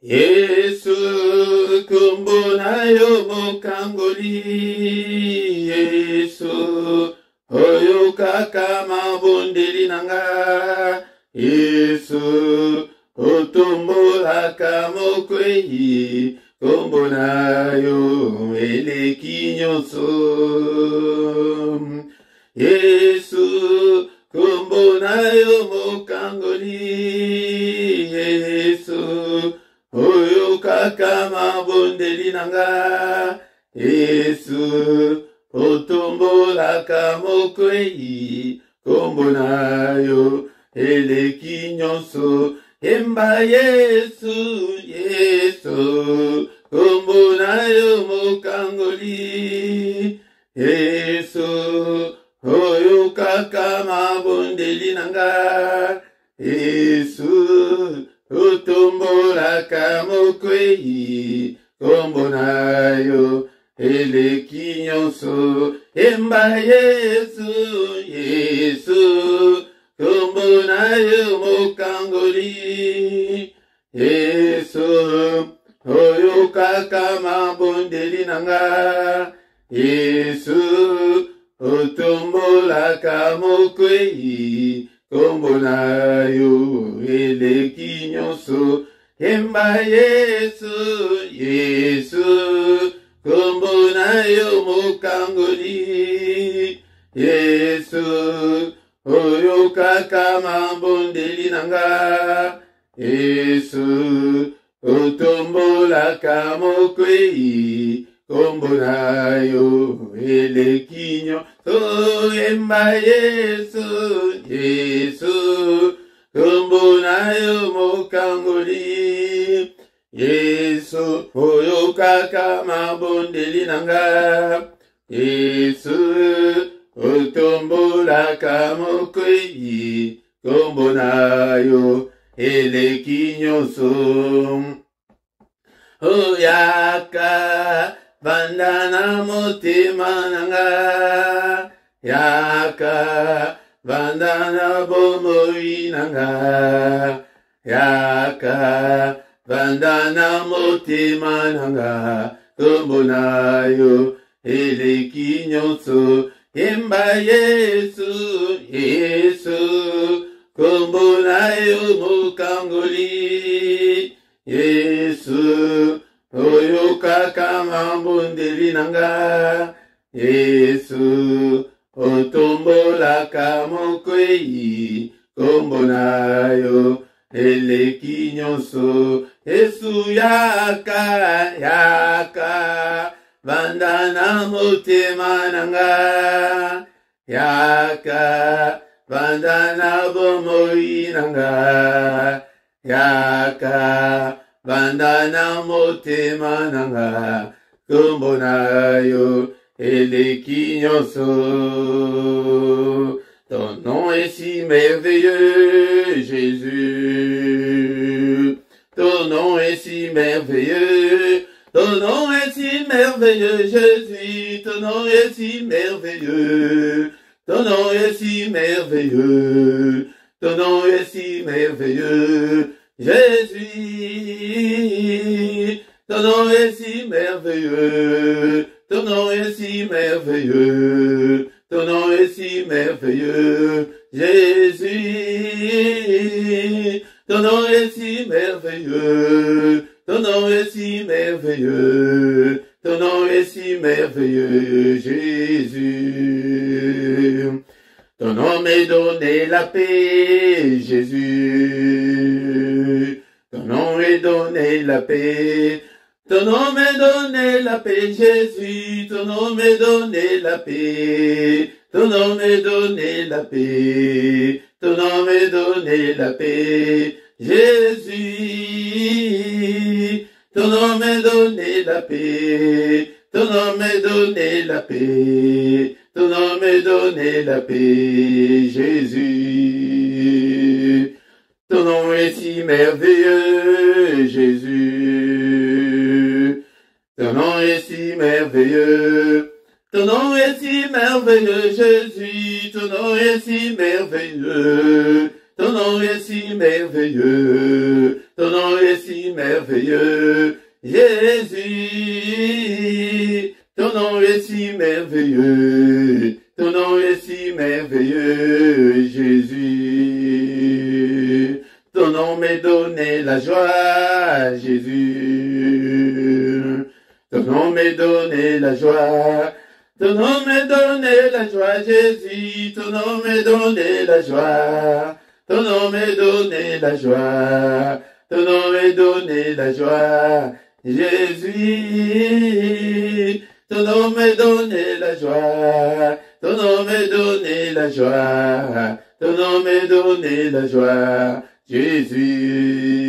Yesu kombo na yo mokangoli. Yesu oyo kaka mabondeli nanga. Yesu otombolaka mokwei. Kombo na yo eleki nyonso. Yesu kombo na yo mokangoli. Yesu oyo kaka mabondeli nanga. Yesu otombolaka mokwei. Kombo na yo eleki nyonso. Emba Yesu, Yesu, kombo na yo mokangoli. Yesu, oyo kaka mabondeli nanga. Yesu, otombolaka mokwei. Kombo na yo eleki nyonso. Emba Yesu, Yesu, kombo na yo mokangoli. Yesu, oyo kaka mabondeli nanga. Yesu, otombolaka mokwei. Kombo na yo eleki nyonso. Emba Yesu, Yesu, kombo na yo mokangoli. Yesu, oyo kaka mabondeli nanga. Yesu, otombolaka mokwei. Kombo na yo eleki nyonso. Emba Yesu, Yesu, kombo na yo mokangoli. Yesu, oyo kaka mabondeli nanga. Yesu, otombolaka mokwei. Kombo na yo eleki nyonso. Oyaka bandana motema nanga. Yaka bandana bomoi nanga. Yaka bandana motema nanga. Kombo na yo eleki nyonso. Emba Yesu, Yesu, kombo na yo mokangoli. Yesu, oyo kaka mabondeli nanga. Yesu, otombolaka mokwei. Kombo na yo eleki nyonso. Yesu yaka, yaka bandana motema nanga. Yaka bandana bomoi nanga. Yaka bandana motema nanga. Kombo na yo eleki nyonso. Ton nom est si merveilleux, Jésus. Ton nom est si merveilleux. Ton nom est si merveilleux, Jésus. Ton nom est si merveilleux. Ton nom est si merveilleux. Ton nom est si merveilleux, Jésus. Ton nom est si merveilleux. Ton nom est si merveilleux. Ton nom est si merveilleux, Jésus. Ton nom est si merveilleux. Ton nom est si merveilleux. Ton nom est si merveilleux, Jésus. Ton nom m'est donné la paix, Jésus. Ton nom est donné la paix. Ton nom m'est donné la paix, Jésus. Ton nom m'est donné la paix. Ton nom m'est donné la paix. Ton nom m'est donné la paix, Jésus. Ton nom m'est donné la paix. Ton nom m'est donné la paix. Ton nom m'est donné la paix, Jésus. Ton nom est si merveilleux, Jésus. Ton nom est si merveilleux. Ton nom est si merveilleux, Jésus. Ton nom est si merveilleux. Ton nom est si merveilleux. ton nom est si merveilleux, Jésus. Ton nom est si merveilleux, ton nom est si merveilleux, Jésus. Ton nom m'est donné la joie, Jésus. Ton nom m'est donné la joie. Ton nom m'est donné la joie, Jésus. Ton nom m'est donné la joie. Ton nom m'est donné la joie. Ton nom m'est donné la joie, Jésus. Ton nom m'est donné la joie. Ton nom m'est donné la joie. Ton nom m'est donné la joie, Jésus.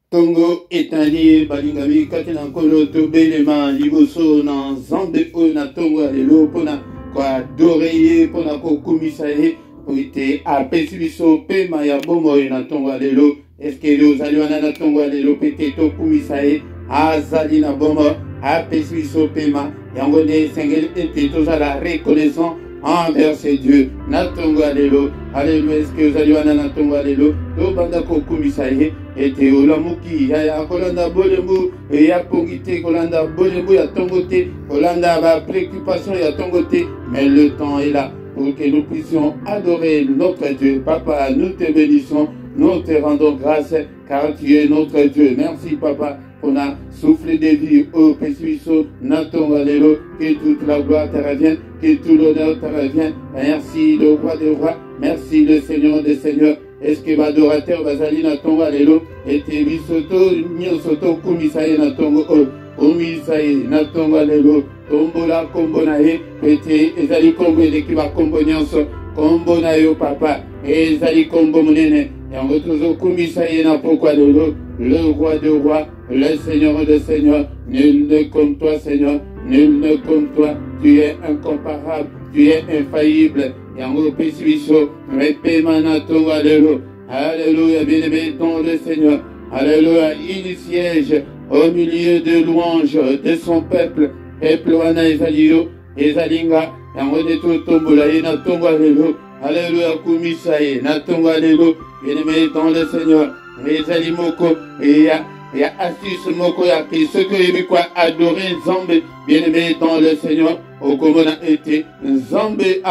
Tongo etali balingami katina kolo to belema liboso na zambe o na tongo alelo pona kwa adoreye pona ko kumisaye oite apesi biso pema ya bomo na tongo alelo eske ozali wana na tongo alelo pete to kumisaye azali na bomo apesi biso pema yango ne sengeli ete tozala reconnaissant envers ces dieux. Natongo alelo, alléluia, est-ce que vous allez wana natongo alelo, to banda ko kumisaye, ete olamuki, ya kolanda bolembu, ya pongite, kolanda bolembu, ya tongote, kolanda ba préoccupation, ya tongote, mais le temps est là pour que nous puissions adorer notre Dieu. Papa, nous te bénissons, nous te rendons grâce, car tu es notre Dieu. Merci, Papa. On a soufflé de vie au Pessuiso, Naton Alelo, que toute la gloire te revienne, que tout l'honneur te revienne. Merci le roi des rois, merci le Seigneur des seigneurs. Est-ce que l'adorateur Bazali Naton Alelo, et te bisoto, nyosoto, kumisaye Natongo, kumisaye Naton Alelo, tombola, kombonaye, pete, ezali kombo, l'équipe kombo nyonso, kombo na yo papa, ezali kombo munene, yango tozo kumisaye na pokwa lolo, le roi des rois, le Seigneur des seigneurs, nul n'est comme toi, Seigneur, nul n'est comme toi, tu es incomparable, tu es infaillible. Yango Pessuiso, Repemanato, Alléluia, Alléluia, bien-aimé dans le Seigneur, Alléluia, il siège au milieu de louanges de son peuple, peuple wana ezalio, ezalinga, yango de tout tombolaye na tongo Alléluia, Alléluia, kumisaye na tongo Alléluia, bien-aimé dans le Seigneur, ezalimoko, et il y a astuce moko ya ki ce que yebi kwa adorer Nzambe bien-aimé dans le Seigneur au komona été Nzambe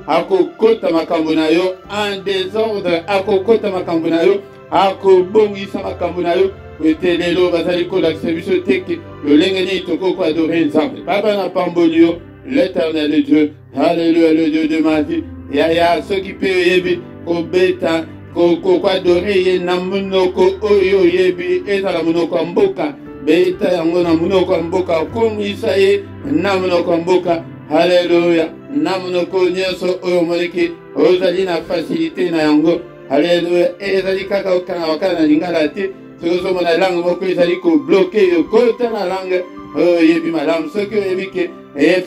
akokota makambo na yo en désordre akokota makambo na yo akobongisa makambo na yo ete lelo bazali kolakisa biso teke lolenge nini tokoko adorer Nzambe papa na pamboli yo l'éternel Dieu alléluia le Dieu de ma vie ya soki pe yebi kobeta ko adore ye na munoko oyo yebi ezala munoko mboka beta yango na munoko mboka komisa ye na munoko mboka haleluya na munoko nyeso oyo moleki ozali na facilité na yango haleluya ezali kaka okana wakana lingala te sozo mona langue moko ezali ko bloquer yo kota na langue oyo yebi malamu soki yebi ke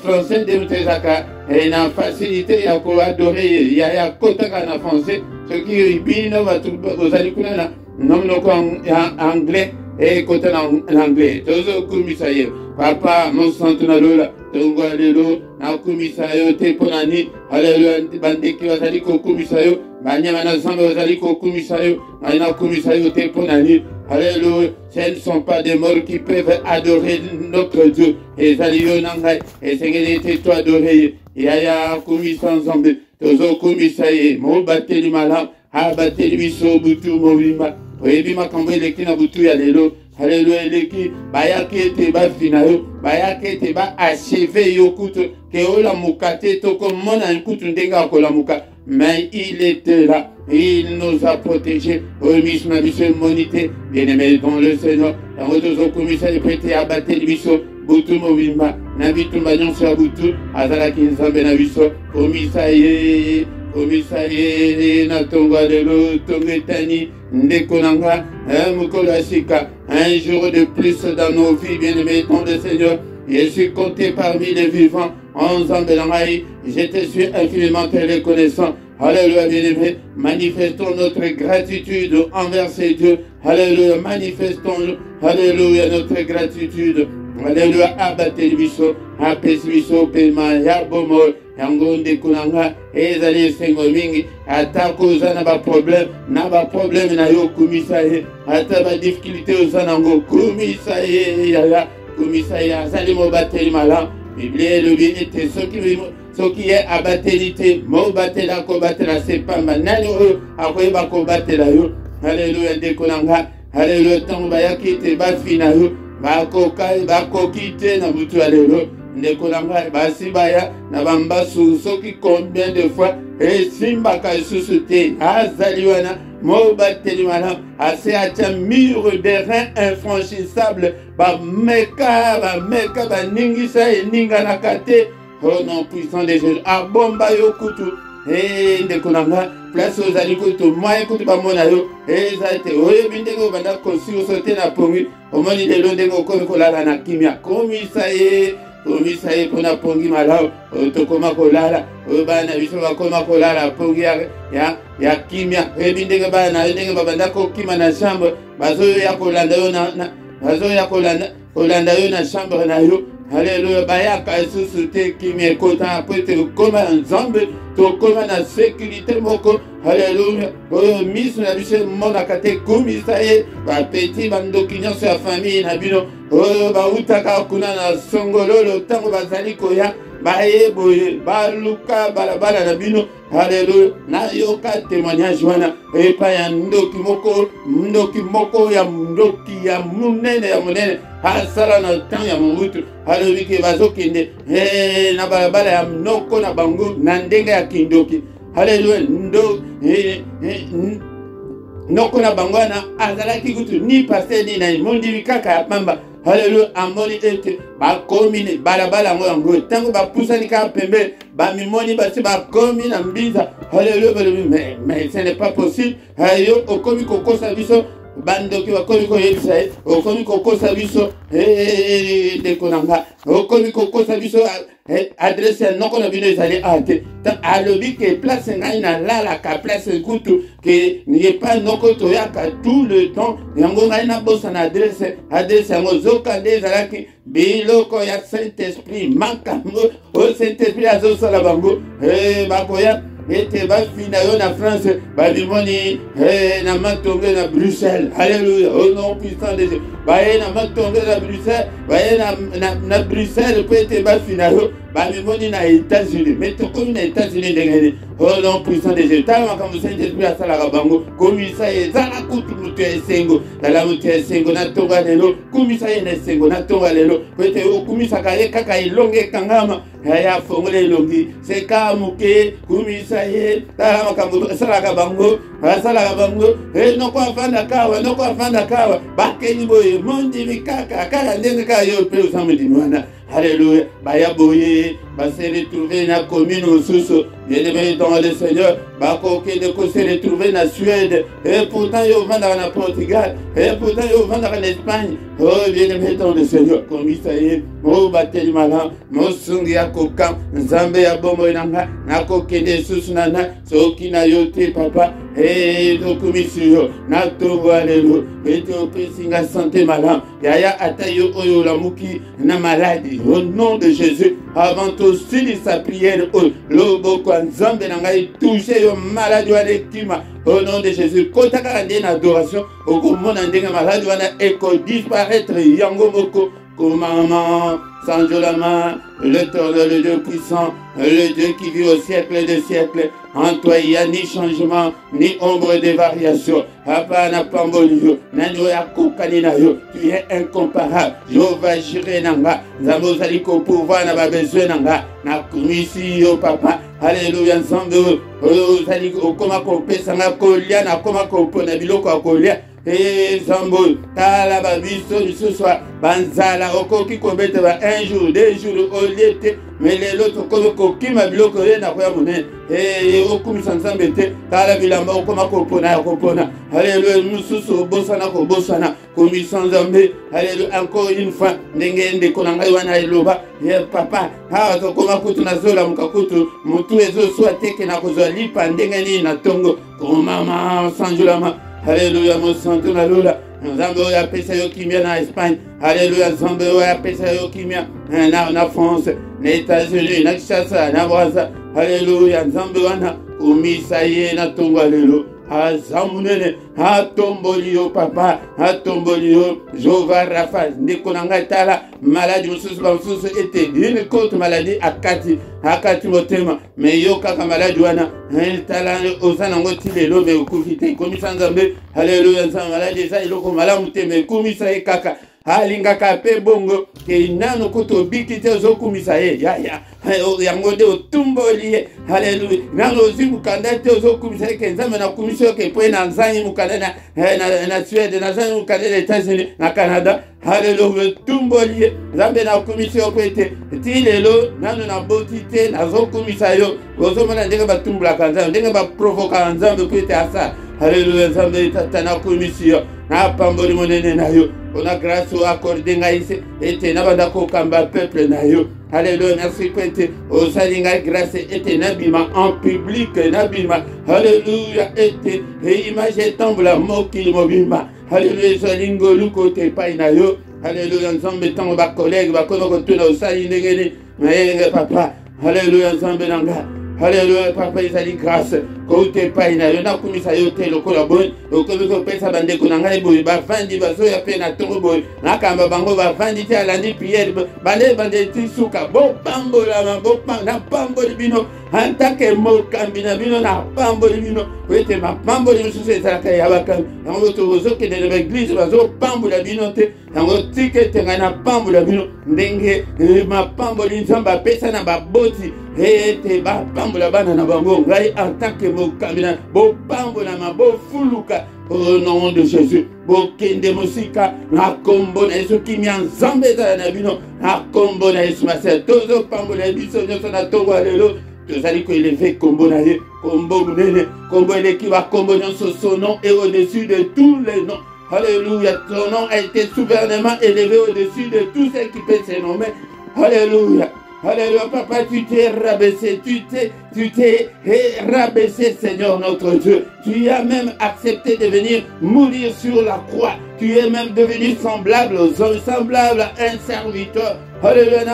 français de mutezaka na facilité ya ko adore ya kota kana français ce qui bino bazali kuna na nomnoko anglais et côté l'anglais tozo kumisaye papa mon santo na lola tongo alelo na kumisayo te ponani alelo bandeki bazali ko kumisayo banyama na zamba bazali ko kumisayo na kumisayo te ponani alelo ce ne sont pas des morts qui peuvent adorer notre Dieu et zaliyo nangai et sengeli te to adorer ya kumisa Nzambe tozo kumisaye mo bateli malam ha bateli biso butu mo bimba oyebi makambo eleki na butu ya lelo haleluya eleki bayaki ete bafina yo bayaki ete baacheve yo kutu ke olamuka te tokomona kutu ndenge akolamuka mais il était là il nous a protégés oyebi na biso emonite bien-aimé dans le Seigneur yango tozokomisa epete abateli biso butu mobimba na bitumba nyonso ya butu azalaki Nzambe na biso komisa ye na tongo alelo tongo etani ndeko nanga mokolo asika un jour de plus dans nos vies bien-aimés dans le Seigneur je suis compté parmi les vivants en Nzambe na ngai je te suis infiniment reconnaissant. Alléluia, bien-aimé, manifestons notre gratitude envers ces dieux. Alléluia, manifestons, alléluia, notre gratitude Alléluia, abateli biso, apesi biso pema ya bomoi, yango ndekunanga, ezali sengo mingi, atako oza na ba problème na yo kumisa ye, ata ba difficulté oza nango kumisa ye, yaya, kumisa ye, azali mobateli malamu, Biblie elobi ete soki ye abateli te, mobatela kobatela sepamba, nani oyo akoyeba kobatela yo, Alléluia, ndekunanga, Alléluia, tango bayaki te bafina yo, bakoki te na butu ya lelo ndekolanga basi baya na bambasu soki combien de fois esimbaka lisusu te azali wana mobateli malamu ase atia mur de rein infranchissable bameka baningisa eninganaka te au nom puissant de Jésus abomba yo kutu ndekolanga place ozali kutu moyen kutu bamona yo eza te oyebi ndenge obanda kosiuso te na pongi omoni lelo ndenge okomi kolala na kimia komisa ye mpona pongi malamu tokoma kolala oyo bana biso bakoma kolala pongi ya kimia oyebi ndenge bana na yo ndenge babanda kokima na chambre bazoya kolanda yo na chambre na yo Alléluia, bayaka lisusu te kimia ekota po ete okoma na nzambe tokoma na sécurité moko. Alléluia, oyo miso na biso emonaka te kumisa ye bapeti bandoki nyonso ya famille na bino oyo bautaka kuna na songololo ntango bazali koya baye boye baluka balabala na bino. Alléluia, nayoka témoignage wana epai ya ndoki moko ya monene asala na temps ya mobutu alobi ke bazokende na balabala ya mnoko na bango na ndenge ya kindoki. Alléluia, noko na bango wana azalaki kutu ni paster ni na mondimi kaka ya pamba. Alléluia, amoni ete bakomi balabala yango ntango bapusani kaka pembeni bamimoni basi bakomi na mbinza. Alléluia, mais ce n'est pas possible. Yo okomi kokosa biso bandoki bakomi koyebisa ye okomi kokosa biso ndekonanga okomi kokosa biso adresse ya noko na bino ezali ate alobi ke place ngai nalalaka place kutu ke yepa noko toyaka tout le temps yango ngai nabosa na adresse yango zoka nde ezalaki biloko ya Saint-Esprit makambo oyo Saint-Esprit azosala bango bakoya ete bafina yo na France babimoni na matonge na Bruxelles. Alléluia, au nom puissant de Dieu baye na matonge na Bruxelles baye na Bruxelles po ete bafina yo babimoni na États-Unis mais tokomi na États-Unis ndenge au nom puissant de Dieu tala makambo Saint-Esprit asalaka bango komisa ezala kutu mutu ya esengo tala mutu ya esengo na tonga lelo komisa ye na esengo na tonga lelo po ete okumisaka ye kaka elongi ekangama ya fongola elongi seka moke komisa ye tala makambo asalaka bango noko afanda kawa bakeni boye mondimi kaka ndenge kaka yo mpe osamodimi wana. Alléluia, baya boye se retrouver na commune mosusu bien-aimé dans le Seigneur bakokende ko se retrouver na Suède et pourtant yo vandaka na Portugal et pourtant yo vandaka na Espagne. Oh bien-aimé dans le Seigneur komisa ye mobateli malamu mosungi ya koka nzambe ya bomoi nanga nakokende susu nana soki na yo te papa tokomisi yo natongo lelo ete opesinga santé malamu yaya ata yo oyo olamuki na maladie au nom de Jésus avant aussi sa prière loboko nzambe na ngai touche yo maladie wana ekima au nom de Jésus kotaka nde na adoration okomona ndenge maladie wana eko disparaître yango moko komama sans la main l'Éternel, le Dieu puissant, le Dieu qui vit au siècle des siècles. En toi, il n'y a ni changement, ni ombre de variation. Apana pambolio, nanoya kokanina yo, tu es incomparable. Jova jire nanga, zamozali ko pouvoir na ba besoin nanga, na kumisi yo papa. Alléluia, ensemble, ozali okoma ko pesa nga kolia na koma ko pona biloko akolia. Zambo, tala ba biso lisusu banzala okoki kobeta ba un jour, 2 jours au lieu mais les autres comme kokima biloko ye na koya monene okumisa nzambe te tala bilamba okoma kopona. Alléluia, mususu kobosana komisa nzambe. Alléluia, encore une fois ndenge ndeko na ngai wana eloba ye papa hawa tokoma kutu na zola mukakutu mutu ezoswa teke na kozwa lipa ndenge nini na tongo komama sanjulama. Alléluia, mon santo na lola nzambe oyo apesa yo kimia na Espagne, haleluya, nzambe oyo apesa yo kimia na France, na États-Unis, na Kinshasa, na Brazza, haleluya, nzambe wana kumisa ye na tongo lelo azamunene atomboli yo papa, atomboli yo Jova Rafa, ndeko na ngai tala maladi mosusu bamosusu ete une côte maladie akati motema, me yo kaka maladi wana tala oza nango ti lelo me okufi te, komisa nzambe, haleluya, nzambe maladi eza eloko malamu te me komisa ye kaka alingaka pe bongo ke nano kuto biki te ozokumisa ye yango de otumboli ye, haleluya, nano ozi mukanda te ozokumisa ye ke nzambe na kumisa yo ke po na nzangi mukanda na Suède, na nzangi mukanda na États-Unis, na Canada, haleluya, otumboli ye nzambe na kumisa yo ko ete ti lelo nano na boti te nazokumisa yo, ozomona ndenge batumbulaka nzambe, ndenge baprovokaka nzambe ko ete asa, haleluya, nzambe tata na kumisa yo na pamboli monene na yo, on a grâce au accordé ngaïse et na banda ko kamba peuple na yo, haleluya, merci pour ete osalinga grâce ete nabima en public nabima, haleluya, ete image tambula mokili mobima, haleluya, solingo luko te pai na yo, haleluya, nzambe tango ba collègue ba kono ko tuna osali ndengeni ngenge papa, haleluya, nzambe nanga, haleluya, papa izali grâce kote pai na yo na kumisa yo te lokola boy okomi kopesa bandeko na ngai boy bafandi bazoya pe na tongo boy nakamba bango bafandi te alandi priere bande ti suka bopambola na pamboli bino antake mokambi na bino na pamboli bino ete mapamboli mosusu ezalaka ya bakambi yango tozokende na baeglise bazopambola bino te yango tika ete ngai na pambola bino ndenge mapamboli nzambe apesa na baboti ete bapambola bana na bango ngai antake mokambi bopambola bofuluka au nom de Jésus. Bokende mosika na kombo na Yesu kimia nzambe ezala na bino na kombo na Yesu masiya tozopambola biso nyonso na tongo ya lelo tozali koeleve kombo na ye, kombo munene, kombo eleki bakombo nyonso, son nom est au-dessus de tous les noms. Alléluia, ton nom a été souverainement élevé au-dessus de tout ce qui peut se nommer. Alléluia. Alléluia, papa, tu t'es rabaissé, tu t'es rabaissé, Seigneur notre Dieu. Tu as même accepté de venir mourir sur la croix. Tu es même devenu semblable aux hommes, semblable à un serviteur. Alléluia,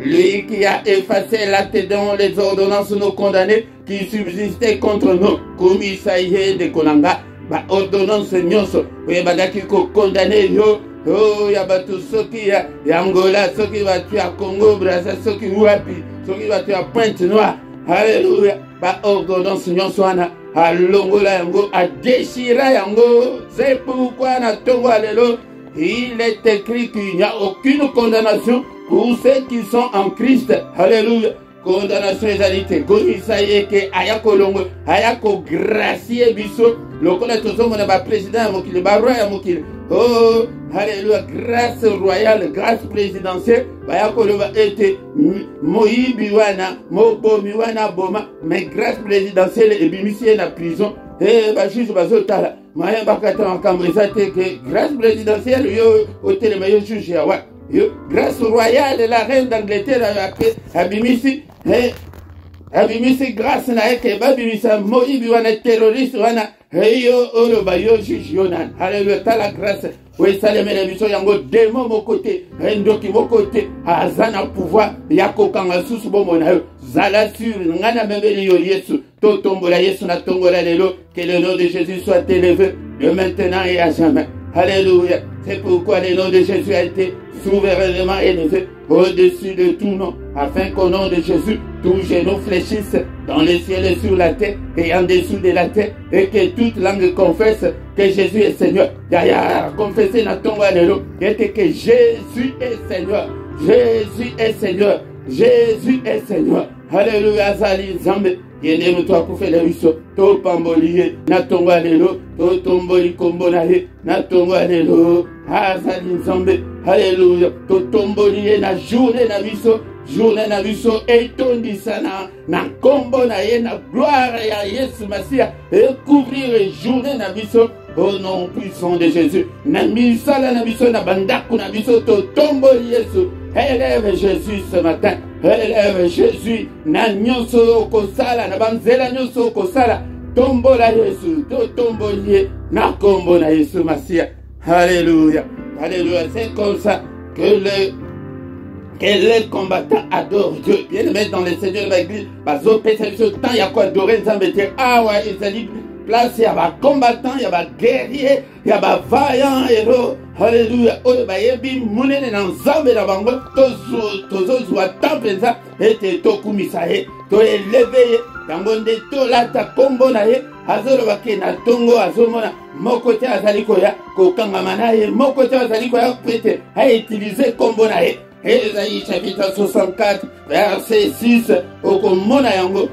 lui qui a effacé l'acte dont les ordonnances nous condamnées, qui subsistaient contre nous. Komisaye de Konanga, ba ordonnance nyonso, oui, badaki ko condamné yo. Oh, ya batu soki ya Angola, soki batu ya Congo, Brazza, soki wapi, soki batu ya Pointe-Noire. Alléluia. Ba ordonnance nyonso wana alongola yango, adeshira yango. C'est pourquoi na tongo alelo, il est écrit qu'il n'y a aucune condamnation pour ceux qui sont en Christ. Alléluia. Condamnation ezalite komisaye ke ayako longo ayako gracier biso lokola tozomona ba président ya mokili ba roi ya mokili. Oh, alléluia, grâce royale, grâce présidentielle, bayako loba ete moyibi wana mobomi wana boma, mais grâce présidentielle ebimisi na prison. Ba juge bazotala maya bakata makambo ezate ke grâce présidentielle yo otelema yo juge ya wa yo grâce royale, la reine d'Angleterre abimisi abimisi grâce na eke babimisa moyibi wana terroriste wana yo oloba yo juge yo nan. Alléluia, tala grâce wesalemela biso yango demo mokote ndoki mokote azana pouvoir ya kokanga susu bomona yo zala sur ngana membeli yo Yesu totombola Yesu na tongola lelo, que le nom de Jésus soit élevé de maintenant et à jamais. Alléluia. C'est pourquoi le nom de Jésus a été souverainement élevé au-dessus de tout nom, afin qu'au nom de Jésus, tous genoux fléchissent dans les ciels et sur la terre et en dessous de la terre, et que toute langue confesse que Jésus est Seigneur. Yaya, confessez na tongo alelo, et que Jésus est Seigneur. Jésus est Seigneur. Jésus est Seigneur. Alléluia, Zali Zambe. Yende mutwa kufele wiso to pamboliye na tongo alelo to tomboli kombonaye na tongo alelo azali nzambe. Alléluia, to tomboliye na journée na biso etondisa na kombo na ye na gloire ya Yesu Masia et couvrir journée na biso au nom puissant de Jésus. Na misala na biso na bandaku na biso to tomboli Yesu. Élève Jésus ce matin. Élève Jésus. Na nyonso kosala na banzela nyonso kosala. Tombola Yesu. To tomboliye na kombo na Yesu Masia. Alléluia. Alléluia. C'est comme ça que les combattants adorent Dieu. Bien aimé dans les seigneurs de l'église, bazo pesa biso temps il y a quoi adorer Nzambe te. Ah ouais, ezali place il y a ba combattant, il y a ba guerrier, il y a ba vaillant héros. Alléluia. Oyo ba yebi munene na Nzambe na bango tozo zwa temple za ete tokumisa ye, to élever yango nde to lata kombo na ye. Azolo bake na tongo azomona moko te azali koya kokangama na ye, moko te azali koya pete a utiliser kombo na ye. Esaïe chapitre 64 verset 6 okomona yango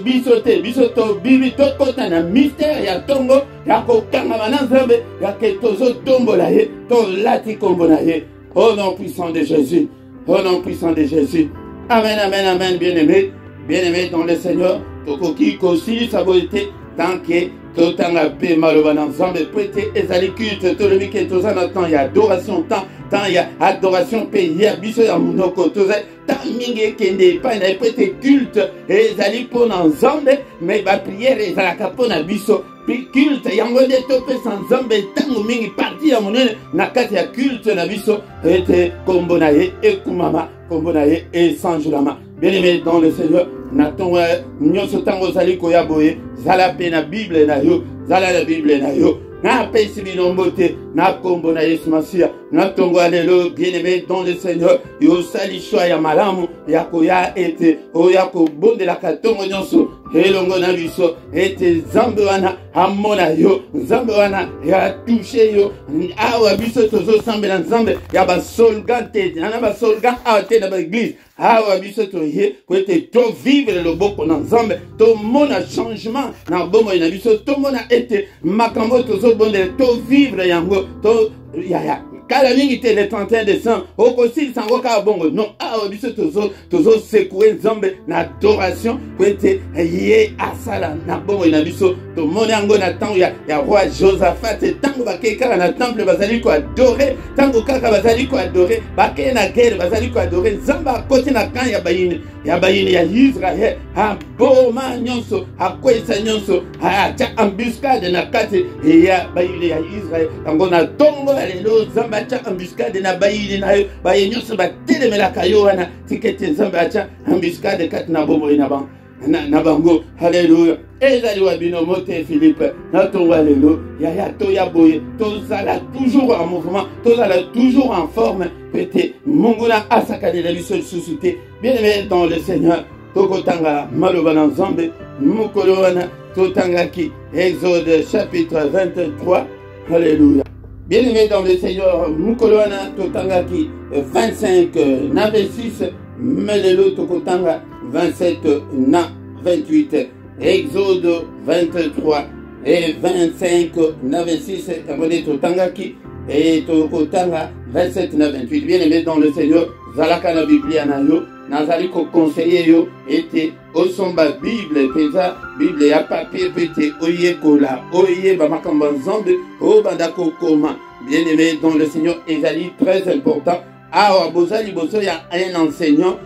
biso to bibi to kota na mystère ya tongo ya kokangama na Nzambe ya ke tozo tombola ye to lati kombo na ye. Au nom puissant de Jésus, au nom puissant de Jésus. Amen, amen, amen, bien-aimé dans le Seigneur. Tokoki kosi sabote tant que totanga pe maloba na Nzambe prêter ezali culte to le mike toza na temps ya adoration tant il y a adoration pays ya biso ya munoko toza tant mingi kende pa na prêter culte ezali po na Nzambe mais ba prière ezalaka po na biso culte yango nde topesa Nzambe ntango mingi parti ya monene na kati ya culte na biso ete kombo na ye ekumama kombo na ye esanjulama. Bien-aimé dans le Seigneur, naton nyonso tango zali koya boye zala pe na Bible na yo, zala la Bible na yo. Na pesi binombote na kombo na Yesu Masia. Na tongo alelo bien-aimé dans le Seigneur, yo sali shwa ya malamu ya koya ete oya ko bonde la katongo nyonso elongo na biso ete Nzambe wana amona yo, Nzambe wana ya touche yo. Awa biso tozo sambela Nzambe ya ba solgante na ba solgan ate na ba église. Awa biso to ye kwete to vivre le boko na Nzambe to mona changement na bomo na biso to mona ete makambo tozo bonde to vivre yango to ya kala mingi te le 31 décembre okosi sango ka bongo non awa biso tozo secouer Nzambe na adoration kwete ye asala na bomo na biso to mona yango na temps ya roi Josaphat tango bakeka na temple bazali ko adorer tango kaka bazali ko adorer bakena na guerre bazali ko adorer Nzambe akoti na kan ya bayini ya Israël ha boma nyonso akwesa nyonso acha embuscade na kati ya bayini ya Israël tango na tongo lelo Nzambe acha embuscade na bayini na yo baye nyonso batelemela kayo wana tikete Nzambe acha embuscade kati na bomo na bango. Alléluia. Ezali wa bino mote Philippe na tongo lelo ya to ya boye tozala toujours en mouvement, tozala toujours en forme pete munguna asakade la biso suscité. Bien-aimé dans le Seigneur, tokotanga maloba na Nzambe mukolo wana totangaki Exode chapitre 23. Alléluia. Bien-aimé dans le Seigneur, mukolo wana totangaki 25 na 26 melelo tokotanga 27 na 28. Exode 23 et 25 na 26 abonné totangaki et tokotanga 27 na 28. Bien-aimé dans le Seigneur, zalaka na Biblia na yo nazali ko conseiller yo ete osomba Bible peza Bible ya papier pete oyekola oyeba makambo Nzambe o bandako koma. Bien-aimé dans le Seigneur, ezali très important. Awa bozali boso ya un enseignant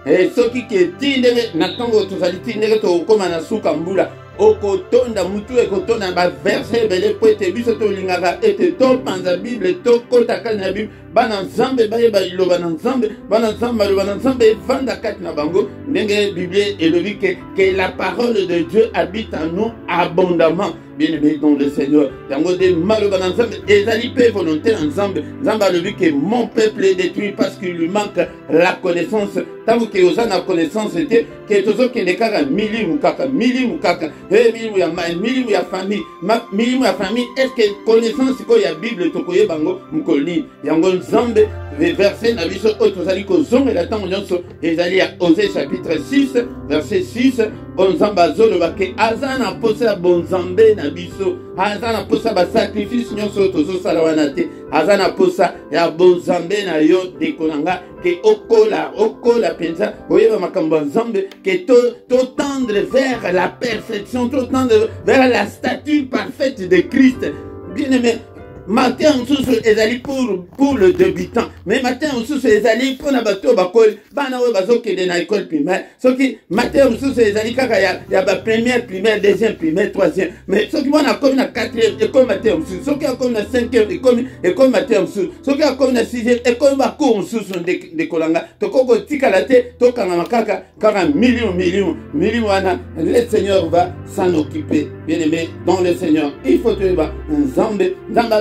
et ceux qui tindere na tongo tozali tindere to koma na suka mbula okotonda mutu ekotonda ba verset bele poete biso to lingaka ete to panza Bible to kotaka na Bible bana Nzambe baye ba iloba na Nzambe bana Nzambe loba na Nzambe vanda kati na bango ndenge Bible elobi que la parole de Dieu habite en nous abondamment. Bien-aimé dans le Seigneur, yango de maloba na Nzambe ezali pe volonté na Nzambe. Nzambe alobi que mon peuple est détruit parce qu'il lui manque la connaissance. Tango ke oza na connaissance était que tozo kende kaka milimu kaka milimu ya famille milimu ya famille. Est-ce que connaissance ko ya Bible tokoye bango mukoli yango Nzambe verset na biso o tozali ko zongela tango nyonso ezali ya Osée chapitre 6 verset 6 Nzambe azoloba ke azana posa bonzambe na biso azana posa ba sacrifice nyonso tozosala wana te azana posa ya bonzambe na yo dekonanga ke okola pensa oyeba makambo Nzambe ke to tendre vers la perfection, to tendre vers la statue parfaite de Christ. Bien-aimé, matin mosusu ezali pour le débutant, mais matin mosusu ezali pour na bato bakoli bana oyo bazokende na école primaire, soki matin mosusu ezali kaka ya ba première primaire, deuxième primaire, troisième, mais soki mwana akomi na quatrième école matin mosusu, soki akomi na cinquième école matin mosusu, soki akomi na sixième école bacour mosusu ndekolanga tokoko tikala te tokanga kaka million wana. Le Seigneur va s'en occuper, bien aimé dans le Seigneur. Il faut te yeba nzambe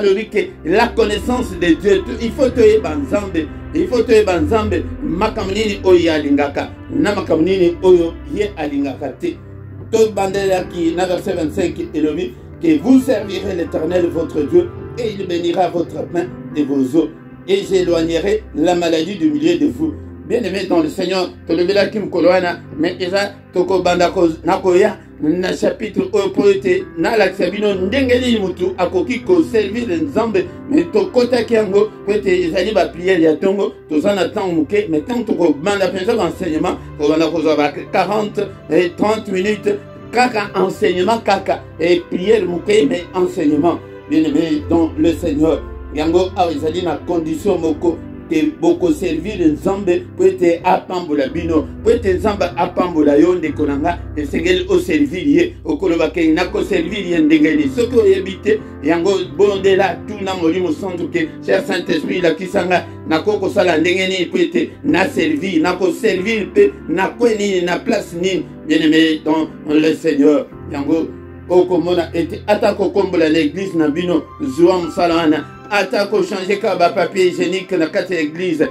lobike la connaissance de Dieu, il faut te yeba nzambe, il faut te yeba nzambe makamnini oyo alingaka na makamnini oyo ye alingaka te. To bandela qui na verset 25 elobi que vous servirez l'Éternel votre Dieu et il bénira votre pain et vos eaux et j'éloignerai la maladie du milieu de vous. Bien-aimé dans le Seigneur, tolobela kim koloana, mais eza toko bandako nakoya na chapitre opoete na la sabino ndengeli mutu akoki ko servir nzambe, mais tokota kiango poete ezali ba prière ya tongo tozana temps muke, mais tant toko banda pensa enseignement ko banda ko za 40 et 30 minutes kaka enseignement kaka et prière muke mais enseignement. Bien-aimé dans le Seigneur, yango ezali na condition moko beaucoup servir nzambe pour être apambola bino pour être nzamba apambola yo ndeko nanga esengeli o servir ye okoloba ke na ko servir ye ndengeli soko yebite yango bondela tout na molimo santu ke cher Saint-Esprit la kisanga na koko sala ndengeni pour être na servir na ko servir pe na kweni na place ni bien-aimé dans le Seigneur yango okomona ete atako kombola l'église na bino zuwa msalana atako changer ka ba papier hygiénique na kati l'église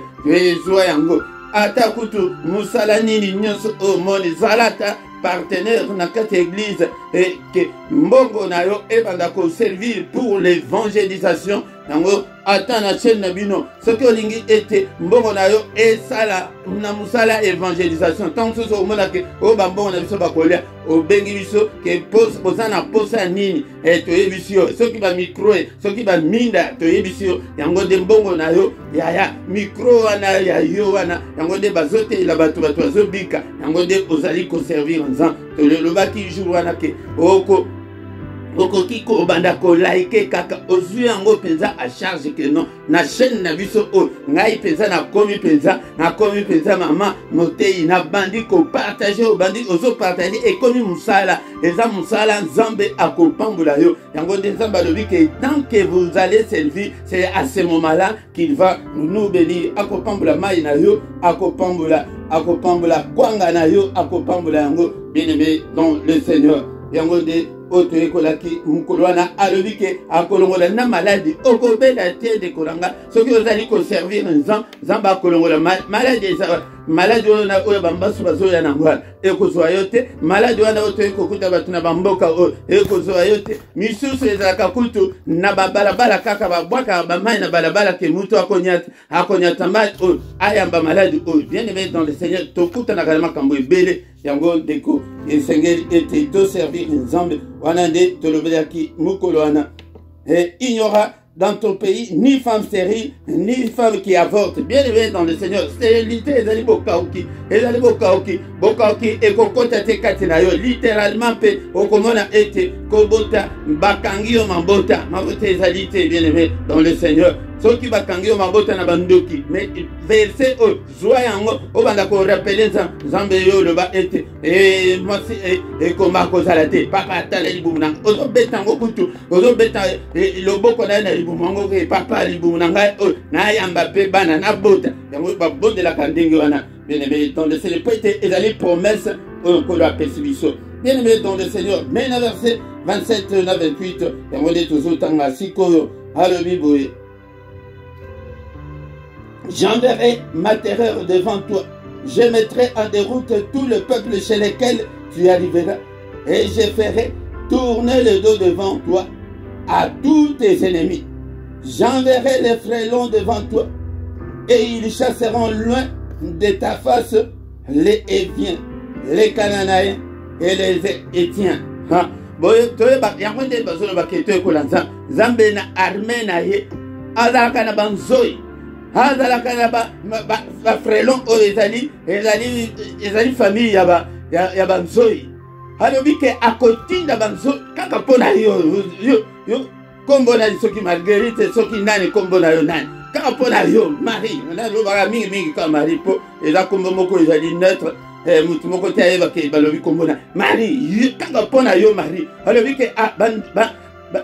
zuwa yango atakutu musala nini nyonso omoni zalata partenaire na kati église et que mbongo na yo ebanda ko servir pour l'évangélisation yango ata na chaîne na bino soki olingi ete mbongo na yo esala na musala évangélisation tant soso omona ke o bambongo na biso bakolia obengi biso ke posa na posa nini toyebi yo soki ba micro soki ba minda toyebi yo yango de mbongo na yo ya micro wana ya yo wana yango de bazote la bato azobika yango de ozali ko servir nzambe tolobaki jour wana ke okoki ko banda ko like kaka ozwi yango penza a charge que non na chaîne na biso o ngai penza na komi penza mama motei na bandi ko partager o bandi ozo partager et komi musala eza musala nzambe akopambola yo yango de nzamba lobi que tant que vous allez servir c'est à ce moment-là qu'il va nous bénir akopambola mai na yo akopambola kwanga na yo akopambola yango bien-aimé dans le Seigneur yango de oto ekolaki mukolwana alobike akolongola na maladie okobela te de kolanga soki ozali ko servir nzamba akolongola maladie wana oyo bambasu bazoya na ngwana ekozwa yo te maladie wana oto ekokuta bato na bamboka oyo ekozwa yo te misusu ezalaka kutu na babalabala kaka babwaka bamai na balabala ke mutu akonyata mai oyo ayamba maladie oyo bien-aimé dans le Seigneur tokutanaka na makambo ebele yango ndeko esengeli ete to servir nzambe wana nde tolobelaki mukolo wana il n'y aura dans ton pays ni femme stérile ni femme qui avorte. Bien aimé dans le Seigneur, stérilité ezali bokauki ekokota te kati na yo littéralement pe okomona ete kobota bakangi yo mabota ezali te bien aimé dans le Seigneur. Soki bakangi yo mabota na bandoki mais verset o joa yango obanda ko rappeler nzambe yo loba ete mwasi ekoma kozala te papa atala libumu nanga ozobeta ngo kutu ozobeta loboko na libumu ngo ke papa libumu nanga na yamba pe bana na bota yango babondelaka ndenge wana bien-aimé dans le Seigneur peut-être ezali promesse ko la pesibiso bien-aimé dans le Seigneur mais na verset 27 na 28 yango de tozotanga sikoyo alobi boye j'enverrai ma terreur devant toi. Je mettrai en déroute tout le peuple chez lequel tu arriveras. Et je ferai tourner le dos devant toi à tous tes ennemis. J'enverrai les frêlons devant toi. Et ils chasseront loin de ta face les Éviens, les Cananéens et les Étiens. Zambe na armée na ye azalaka na banzoi azalaka na ba frelon o ezali famille ya banzoi alobi ke akotinda banzoi kaka pona yo kombo na soki Marguerite soki nani kombo na yo nani kaka pona yo Marie na lo ba mingi ka Marie po eza kombo moko ezali neutre mutu moko te ayeba ke balobi kombo na Marie kaka pona yo Marie alobi ke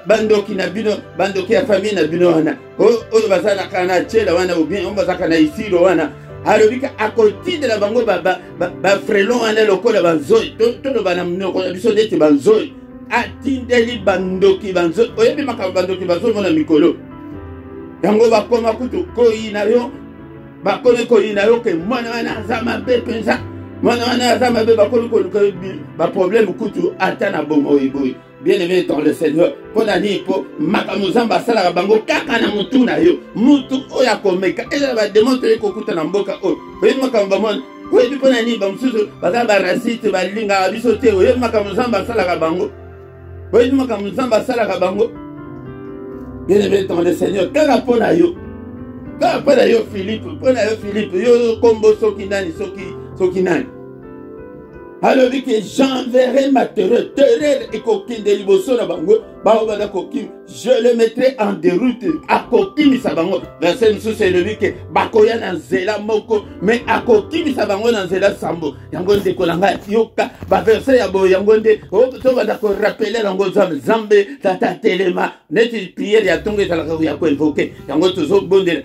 bandoki na bino bandoki ya famille na bino wana oyo bazala kana chela wana ou bien on bazaka na isiro wana alobi ka akotindela bango ba frelon wana lokola banzoi to bana mnoko na biso neti banzoi atindeli bandoki banzoi oyebi makambo bandoki banzoi mona mikolo yango bakoma kutu koyina yo bakomi koyina yo ke mwana wana aza mabe mpenza mwana wana aza mabe bakomi koluka baproblème kutu ata na bomoi boyi bien aimé dans le Seigneur pona ni po makambo Nzambe asalaka bango kaka na mutu na yo mutu oyo akomeka ezala bademontre kokuta na mboka oyo oyebi makambo bamona oyebi pona ni bamosusu baza barasiste balingaka biso te oyebi makambo Nzambe asalaka bango oyebi makambo Nzambe asalaka bango bien aimé dans le Seigneur kaka pona yo Philippe yo kombo soki nani soki nani alobi ke j'enverrai ma terreur et coquine de liboso na bango baobanda kokim je le mettrai en déroute akokimisa bango verset mosusu elobi ke bakoya na nzela moko mais akokimisa bango na nzela sambo yango ndeko na ngai yoka baverset ya boye yango nde tobanda korapele yango Nzambe tata telema neti priere ya ntongo ezalaka ya koinvoke yango tozobondela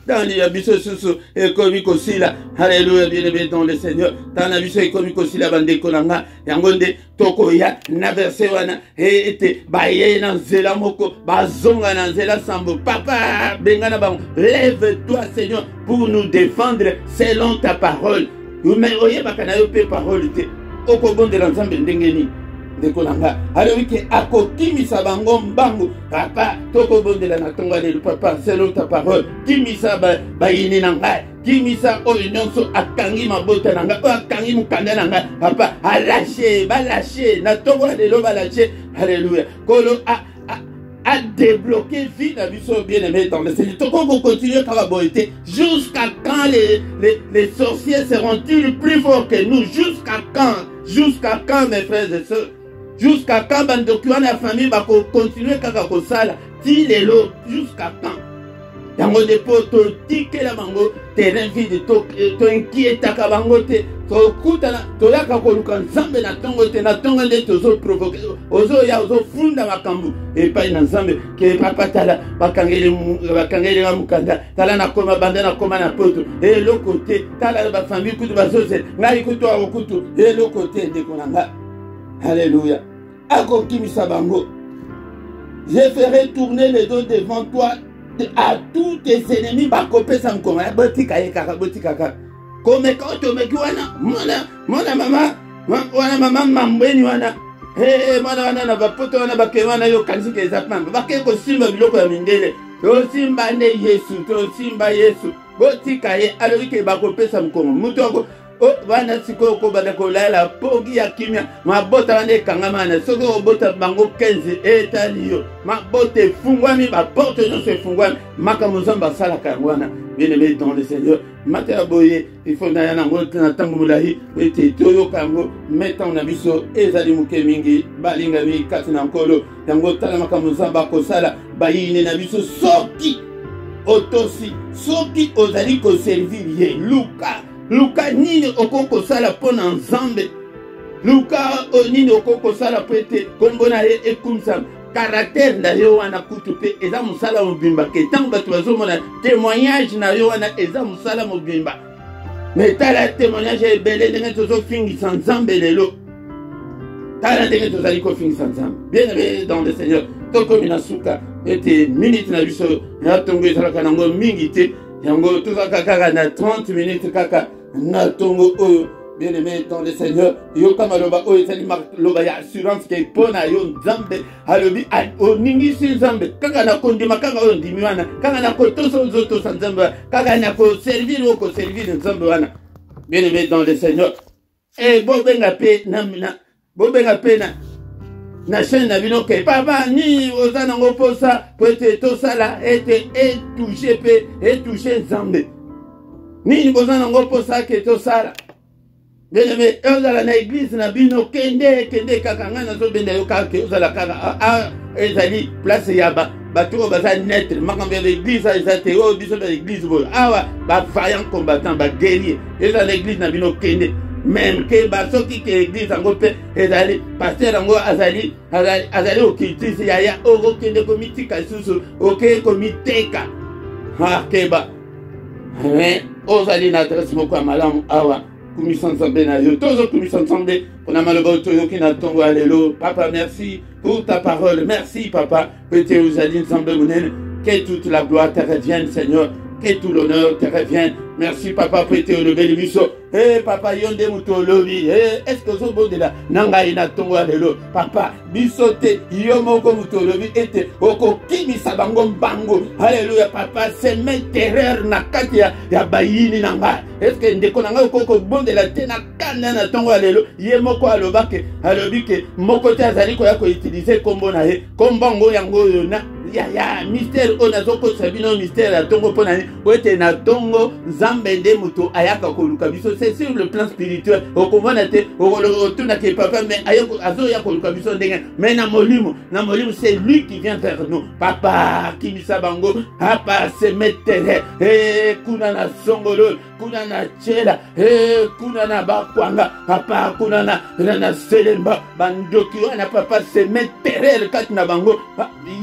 tani ya biso susu ekomi kosila halleluya bien-aimé dans le Seigneur tana biso ekomi kosila bandeko na nga yango nde tokoya na verset wana ete baye na nzela moko bazonga na nzela sambo papa benga na bango lève-toi Seigneur pour nous défendre selon ta parole mais oyebaka na yo pe parole te okobondela Nzambe ndenge nini ndeko na nga alobi ke akokimisa bango mbangu papa tokobondela na ntongo lelo papa selon ta parole kimisa bayini na ngai kimisa oyo nyonso akangi mabota na ngai oyo akangi mokanda na ngai papa balashe na ntongo lelo balashe alléluia kolo a débloqué vie la biso bien-aimé dans le Seigneur. Donc on va continuer par la beauté. Jusqu'à quand les sorciers seront-ils plus forts que nous? Jusqu'à quand mes frères et sœurs? Jusqu'à quand bandokiwa na famille va continuer kaka kosala ti lelo jusqu'à quand? Yango depo to tikela bango terrain vide to inquieta ka bango te to kutana to yaka koluka Nzambe na tongo te na tongo nde tozo provoquer ozo ya ozo funda makambu epai na Nzambe ke papa tala bakangeli ga mukanda tala na koma banda na koma na poto et le côté tala ba famille kutu bazoze ngai kutu a kutu et le côté de konanga alléluia akokimisa bango je ferai tourner les dos devant toi à tous tes ennemis bakopé sam koma botika kaka botika kaka comme quand tu me wana mona mama mambeni wana mwana wana na bapoto wana bake wana yo kanisi ke zapamba bake ko simba biloko ya mindele to simba ne Yesu botika ye alors que bakopé sam koma muto ako wana siko ko bada ko la pogi ya kimia mabota wana ekangama na soko obota bango 15 etaliyo mabota efungwami baporte nyonso efungwami makambo Nzambe asalaka wana bien-aimé dans le Seigneur mata boye il faut na yango na tango mulahi ete toyoka yango metan na biso ezali muke mingi balinga mi kati na nkolo yango tala makambo Nzambe akosala bayine na biso soki otosi soki ozali ko servir ye Luka nini okoko sala pona Nzambe Luka nini okoko sala pete kombo na ye ekumsa caractère na yo wana kutu pe eza musala mobimba ke tango bato bazomona témoignage na yo wana eza musala mobimba mais tala témoignage ebele ndenge tozofingisa Nzambe lelo tala ndenge tozali kofingisa Nzambe bien-aimé dans le Seigneur tokomi na suka ete minute na biso na tongo ezalaka nango mingi te yango tozaka kaka na 30 minutes kaka na tongo oyo bien-aimé dans le Seigneur yoka maloba oyo ezali maloba ya assurance ke pona yo Nzambe alobi oningisi Nzambe kaka na kondima kaka oyo ndimi wana kaka na kotosa ozotosa Nzambe kaka na koservir okoservir Nzambe wana bien-aimé dans le Seigneur bobenga pe na chaîne na bino ke papa ni oza nango posa po ete tosala ete etouche Nzambe nini boza nango posa ke tosala Bien-aimé, ozala na église na bino kende kaka nga nazo benda yo kaka ozala kaka ezali place ya bato baza net makambo ya l'église eza te oyo biso na l'église boyo awa bavaillant combattant baguerrier eza na église na bino kende même ke basoki ke église yango mpe ezali paster yango azali occultiste yaya okokende komitika lisusu okeye komiteka keba ozali na adresse moko ya malamu awa kumisa nzambe na yo tozo kumisa nzambe mpona maloba toyoki na ntongo ya lelo. Papa, merci pour ta parole, merci papa pete ozali nzambe monene, que toute la gloire te revienne Seigneur, que tout l'honneur te revienne. Merci papa pete olobeli biso papa yonde mutu olobi est-ce que ozobondela na ngai na ntongo ya lelo papa biso te yo moko mutu olobi ete okokimisa bango mbango. Alléluia papa, seme terreur na kati ya bayini na ngai. Est-ce que ndeko na ngai okokobondela te na kanda na ntongo ya lelo ye moko alobi ke moko te azali koya koutilize kombo na ye kombongo yango oyo na ya mystère oyo nazokosa bino mystère ya ntongo mpo na ye po ete na ntongo nzambe nde moto ayaka koluka biso. C'est sur le plan spirituel okomona te otunaki papa mais azoya koluka biso ndenge mais na molimo c'est lui qui vient vers nous. Papa kimisa bango papa se mettere kuna na songolo kuna na chela kuna na bakwanga papa kuna na selemba bandoki wana papa se mettere kati na bango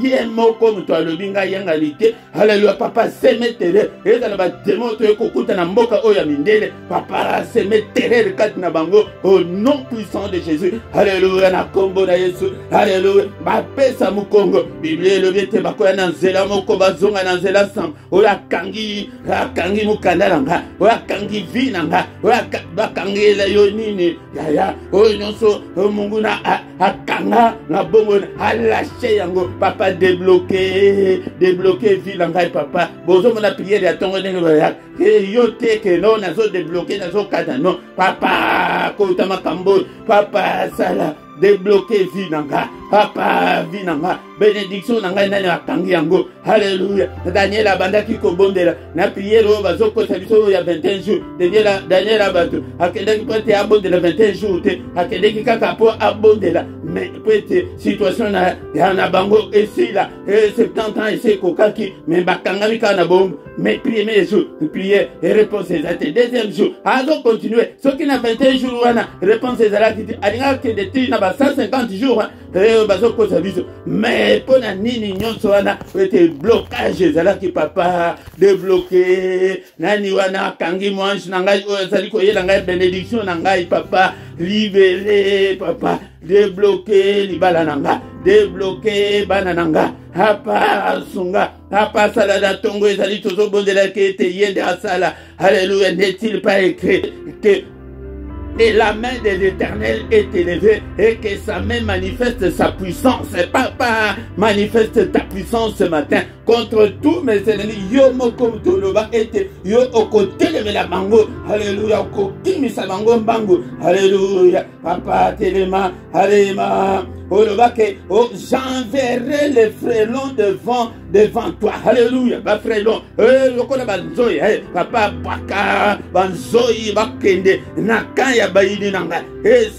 ye moko moto alobi ngai yangali te. Alléluia papa se mettere ezala bademo to ekokuta na mboka oyo ya mindele papa se mettere kati na bango au nom puissant de Jésus. Alléluia na kombo na Yesu. Alléluia bapesa mukongo Biblia elobi ete bakoya na nzela moko bazonga na nzela sam oyo akangi mukanda na nga oyo akangi vi na nga oyo bakangela yo nini yaya oyo nyonso mungu na akanga na bongo alashe yango papa débloquer vi na ngai papa bozomona prière ya ntongo ndenge bayaka yo te ke no nazo débloquer nazo kata no papa kota makambo papa sala débloquer vie nanga papa vie nanga bénédiction nanga nani akangi yango. Alléluia. Daniel abandaki kobondela na prière oyo bazokosa biso ya 21 jours. Daniel abato akendaki pote abondela 21 jours te akendaki kaka po abondela mais pote situation na bango esila 70 ans ese kokaki mais bakangami kaka na bombe mais premier jour prière et réponse ezate deuxième jour azo continuer soki na 21 jours wana réponse ezalaki te alingaki kende ti na 150 jours bazokosa biso mais mpona nini nyonso wana ete blocage ezalaki papa débloqué nani wana akangi mwanche na ngai oyo azali koyela ngai bénédiction na ngai papa libéré papa débloqué libala na nga débloqué bana na nga papa sunga papa sala na ntongo ezali tozobondelaki ete yende asala. Alléluia. N'est-il pas écrit que et la main de l'Éternel est élevée et que sa main manifeste sa puissance. Papa, manifeste ta puissance ce matin contre tous mes ennemis. Yo moko mtoloba ete yo okoteleme la bango. Alléluia. Okokimisa bango mbango. Alléluia. Papa telema. Alléluia. J'enverrai les frélons devant toi. Alléluia. Ba frélon. Lokola banzoyi. Papa baka banzoyi bakende nakaya bayini nanga.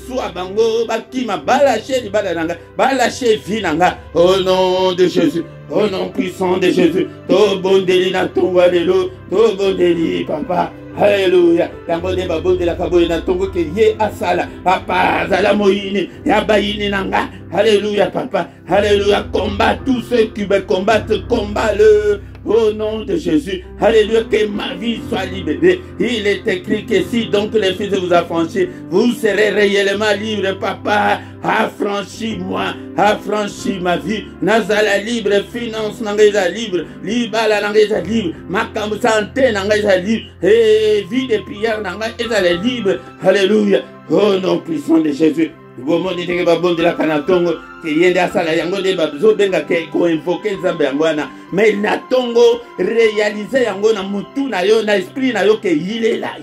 Soit bango bakima balache libala nanga. Balache vi nanga. Au nom de Jésus. Au nom puissant de Jésus. To bondeli na tongo lelo. To bondeli papa. Alléluia. Tambonde babonde la kaboye na tongo ke ye asala. Papa zala moyini ya bayini nanga. Alléluia papa. Alléluia. Combat tous ceux qui me combattent. Combat-le. Au nom de Jésus. Alléluia. Que ma vie soit libérée. Il est écrit que si donc les fils vous affranchissent, vous serez réellement libre. Papa, affranchis-moi. Affranchis ma vie. Nazala libre. Finance nangeza libre. Libala nangeza libre. Makambu santé nangeza libre. Et vie de prière nangeza libre. Alléluia. Au nom puissant de Jésus. Bomoni ndenge babonde la kanatongo ke yende asala yango nde bazo benga ke ko invoquer nzambe yango wana mais na tongo réaliser yango na mutu na yo na esprit na yo ke il est là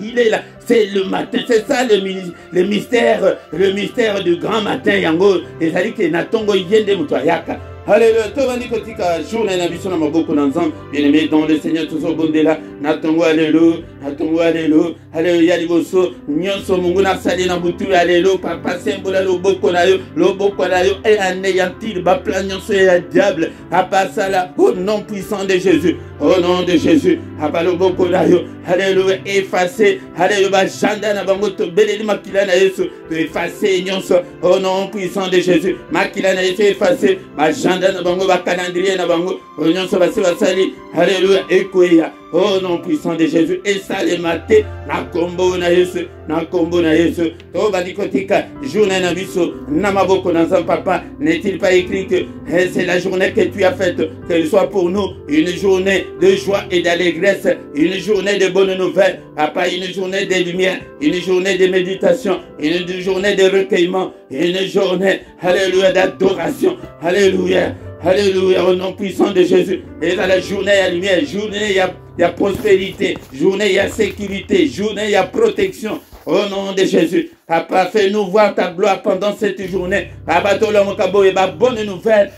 c'est le matin, c'est ça le mystère du grand matin yango ezali ke na tongo yende mutu ayaka Alléluia. Tovandi kotika journée na biso na maboko na nzambe. Bien-aimé dans le Seigneur tozobondela na tongo alléluia. Na tongo alléluia. Alléluia liboso nyonso mungu na sali na butu alléluia. Papa sembola loboko na yo et anéantir ba plan nyonso ya diable. Papa sala au nom puissant de Jésus. Au nom de Jésus. Papa loboko na yo. Alléluia. Effacer. Alléluia. Ba janda na bango to beleli makila na Yesu. Effacer nyonso au nom puissant de Jésus. Makila na Yesu effacer. Ba janda na bango ba calendrier na bango. Nyonso ba sali. Alléluia. Ekoya. Au nom puissant de Jésus. Et ça les maté na kombo na Yesu. Na kombo na Yesu. To ba dikotika journée na biso na maboko na nzambe papa. N'est-il pas écrit que c'est la journée que tu as faite, qu'elle soit pour nous une journée de joie et d'allégresse, une journée de bonnes nouvelles, papa, une journée de lumière, une journée de méditation, une journée de recueillement, une journée, alléluia, d'adoration, alléluia, alléluia, au nom puissant de Jésus. Et dans la journée, il y a lumière, journée, il y a prospérité, journée, il y a sécurité, journée, il y a protection. Au nom de Jésus, papa, fais-nous voir ta gloire pendant cette journée. Papa, tout le monde a bonne nouvelle,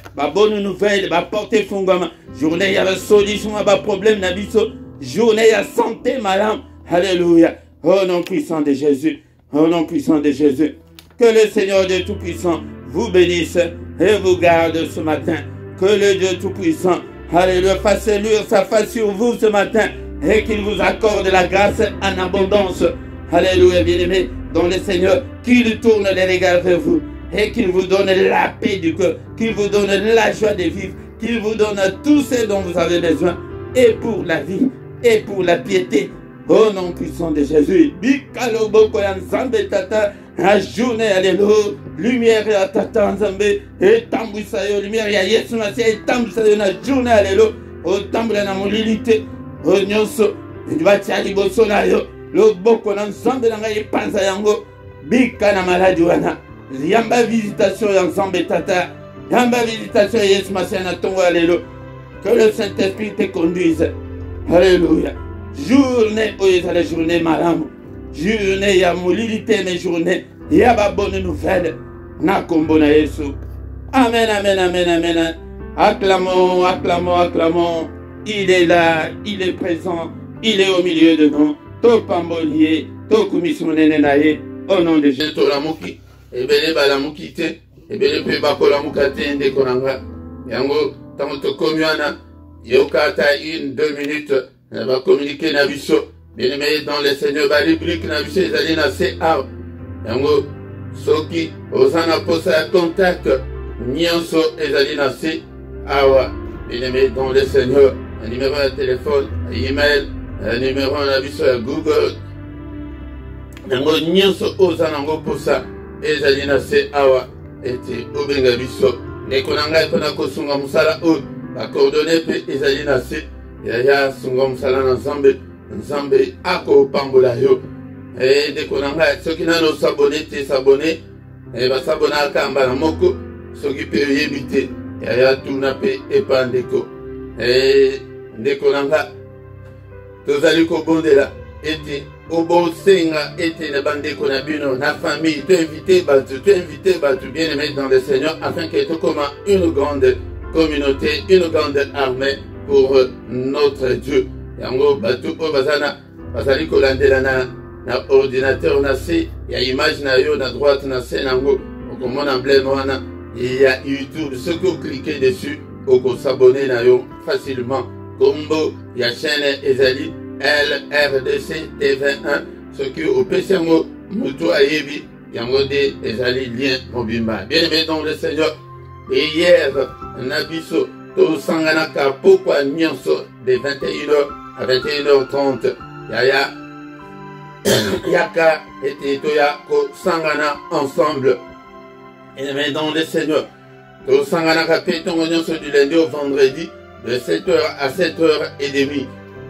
va porter fungama. Journée, il y a la solution à ma problème, nabiso. Journée, il y a santé, madame. Alléluia. Au nom puissant de Jésus. Au nom puissant de Jésus. Que le Seigneur Dieu Tout-Puissant vous bénisse et vous garde ce matin. Que le Dieu Tout-Puissant, alléluia, fasse luire sa face sur vous ce matin et qu'il vous accorde la grâce en abondance. Alléluia, bien-aimé, dans le Seigneur, qu'il tourne les regards vers vous et qu'il vous donne la paix du cœur, qu'il vous donne la joie de vivre, qu'il vous donne tout ce dont vous avez besoin, et pour la vie, et pour la piété, au nom puissant de Jésus. La journée, alléluia, lumière à tata nzambe, et tambusayo, lumière ya Yesu Masia, et tambusayo na journée, alléluia, au tambula na molilité, au nyonso, ndibati liboso na yo. Loboko na nzambe na ngai panza yango bika na maladi wana yamba visitation ya nzambe tata yamba visitation ya Yesu Masia na tongo alléluia. Que le Saint-Esprit te conduise. Alléluia. Journée oyo la journée malamu, journée ya molilité, mais journée ya ba bonne nouvelle na kombo na Yesu. Amen, amen, amen, amen. Acclamons, acclamons, acclamons. Il est là, il est présent, il est au milieu de nous. To pambolier, to kumismonene nae, au nom de Jésus. To lamuki, ebele balamuki te, ebele pe bakolamuka te nde konanga. Yango, tango to komiana, yokata 1-2 minutes, va communiquer na biso. Bien-aimé dans le Seigneur, ba rubrique na biso ezali na CA. Yango, soki, osana posa contact, nyonso ezali na CA. Bien-aimé dans le Seigneur, un numéro de téléphone, un email, un numéro na biso ya Google. Nango nyonso oza nango posa ezali na CA ete obenga biso. Ndeko na ngai mpona kosunga mosala oyo bakordone mpe ezali na se yaya sunga mosala na nzambe akopambola yo. Ndeko na ngai soki nano osabone te sabone basabonaka mbala moko soki mpe oyebi te yaya tuna mpe epa ndeko. Ndeko na ngai tozali kobondela ete obosenga ete na bandeko na bino na famille to invité batu bien aimés dans le Seigneur afin que tout comme une grande communauté, une grande armée pour notre Dieu. Yango batu o bazana bazali kolandela na ordinateur na se ya image na yo na droite na se nango okomona emblème wana il y a YouTube, ce que vous cliquez dessus au s'abonner na yo facilement. Combo ya chaîne ezali LRDC TV1, ce qui au PCMO Mutu Ayebi yango de ezali lien mobimba. Bien aimé dans le Seigneur, et hier nabiso to sanganaka pourquoi nyonso de 21h à 21h30 yaya yaka et toya ko sangana ensemble. Bien aimé dans le Seigneur, to sanganaka petongo nyonso du lundi au vendredi de 7h à 7h30.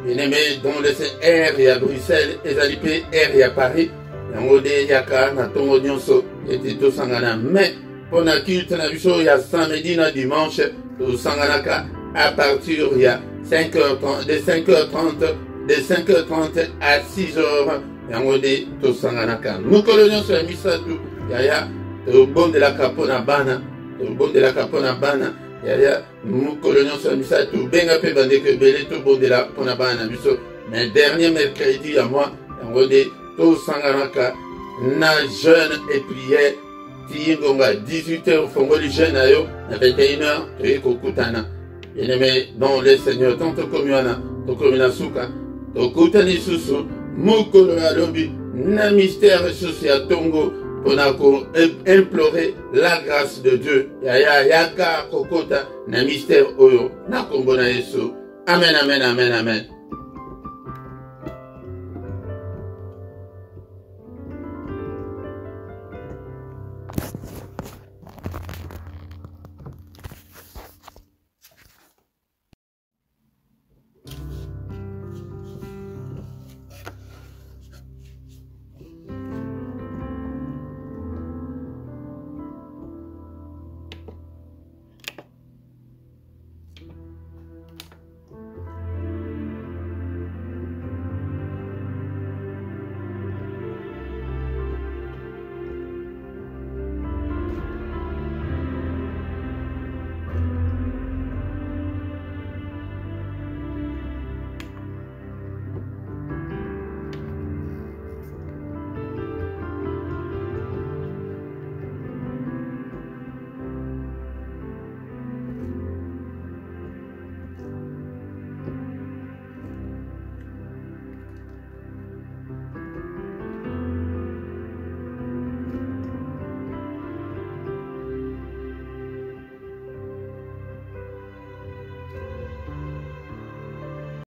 Bien-aimé dans le R et à Bruxelles, ezalipe R et à Paris, yango de yaka na tongo nyonso ete to sangana. Mais pour la culte na biso ya samedi na dimanche to sanganaka à partir ya 5h30 de 5h30 à 6h yango de to sanganaka. Mukolo nyonso ya misatu yaya to bon de la capona bana. To bon de la capona bana yaya mukolo nyonso misa tobenga mpe bandeko ebele tobondela mpona bana na biso. Mais dernier mercredi ya moi yango nde tosanganaka na jeûne et prière tiyingonga 18h fongoli jeûne na yo na 21h toye kokutana. Bien-aimé dans le Seigneur, tant tokomi wana tokomi na suka tokutani lisusu mokolo ya lobi na mystère lisusu ya tongo mpona implorer la grâce de Dieu yaka kokota na mystère oyo na kombo na Yesu. Amen, amen, amen, amen.